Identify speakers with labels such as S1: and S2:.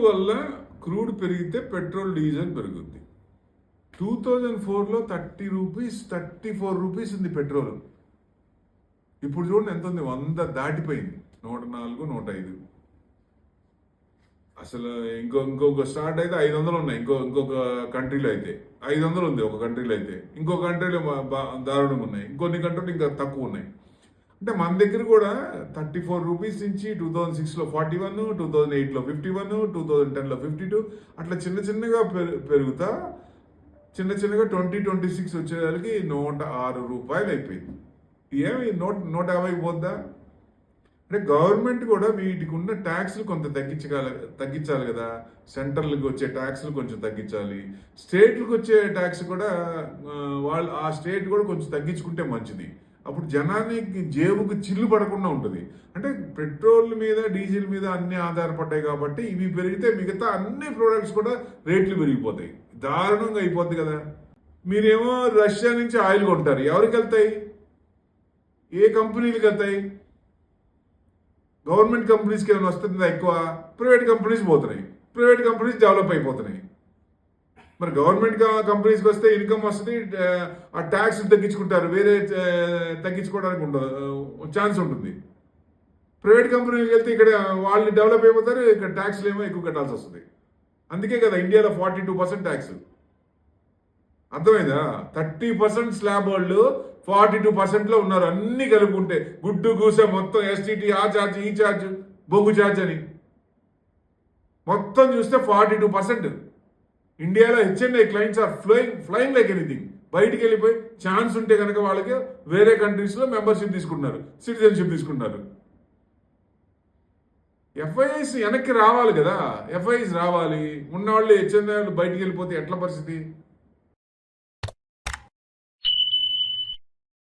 S1: వల్ల క్రూడ్ పెరిగితే petrol diesel పెరుగుద్ది. 2004లో 30 రూపీస్ 34 రూపీస్ ఉంది పెట్రోల్. ఇప్పుడు చూడండి ఎంత ఉంది, 100 దాటిపోయింది, 104 105. అసలు ఇంకొక స్టార్ట్ అయితే 500 ఉన్నాయి. ఇంకొక కంట్రీలో అయితే 500 ఉంది, ఒక కంట్రీలో అయితే. ఇంకో కంట్రీలో దారుణంగా ఉన్నాయి, ఇంకొన్ని కంట్రీలు ఇంకా తక్కువ ఉన్నాయి. అంటే మన దగ్గర కూడా 34 రూపీస్ నుంచి 2006లో 41, 2008లో 51, 2010లో 52 అట్లా చిన్నగా పెరుగుతా చిన్నగా 2026 వచ్చేదానికి 106 రూపాయలు అయిపోయింది. ఏమి 150 పోద్దా? అంటే గవర్నమెంట్ కూడా వీటికి ఉన్న ట్యాక్స్లు కొంత తగ్గించాలి కదా. సెంట్రల్కి వచ్చే ట్యాక్స్లు కొంచెం తగ్గించాలి, స్టేట్లకు వచ్చే ట్యాక్స్ కూడా వాళ్ళు ఆ స్టేట్ కూడా కొంచెం తగ్గించుకుంటే మంచిది. అప్పుడు జనానికి జేబుకు చిల్లు పడకుండా ఉంటుంది. అంటే పెట్రోల్ మీద డీజిల్ మీద అన్ని ఆధారపడ్డాయి కాబట్టి ఇవి పెరిగితే మిగతా అన్ని ప్రోడక్ట్స్ కూడా రేట్లు పెరిగిపోతాయి, దారుణంగా అయిపోద్ది కదా. మీరేమో రష్యా నుంచి ఆయిల్ కొంటారు, ఎవరికి వెళ్తాయి? ఏ కంపెనీలకు వెళ్తాయి? గవర్నమెంట్ కంపెనీస్కి ఏమైనా వస్తుందా ఎక్కువ? ప్రైవేట్ కంపెనీస్ పోతున్నాయి, ప్రైవేట్ కంపెనీస్ డెవలప్ అయిపోతున్నాయి. మరి గవర్నమెంట్ కంపెనీస్కి వస్తే ఇన్కమ్ వస్తుంది, ఆ ట్యాక్స్ తగ్గించుకుంటారు, వేరే తగ్గించుకోవడానికి ఉండదు, ఛాన్స్ ఉంటుంది. ప్రైవేట్ కంపెనీకి వెళ్తే ఇక్కడ వాళ్ళు డెవలప్ అయిపోతారు, ఇక్కడ ట్యాక్స్లు ఏమో ఎక్కువ కట్టాల్సి వస్తుంది. అందుకే కదా ఇండియాలో 42% ట్యాక్స్. అర్థమైందా? 30% స్లాబ్ వాళ్ళు 42%లో ఉన్నారు. అన్ని కలుపుకుంటే గుడ్డు గూస మొత్తం ఎస్టీటీ, ఆ ఛార్జ్ ఈ ఛార్జ్ బొగ్గు ఛార్జ్ అని మొత్తం చూస్తే 42%. ఇండియాలో HNI clients are flying like anything. బయటికి వెళ్ళిపోయి ఛాన్స్ ఉంటే కనుక వాళ్ళకి వేరే కంట్రీస్లో మెంబర్షిప్ తీసుకుంటున్నారు, సిటిజన్షిప్ తీసుకుంటున్నారు. ఎఫ్ఐఐస్ వెనక్కి రావాలి కదా, ఎఫ్ఐఐస్ రావాలి. ఉన్నవాళ్ళు హెచ్ఎన్ఐ బయటికి వెళ్ళిపోతే ఎట్లా పరిస్థితి?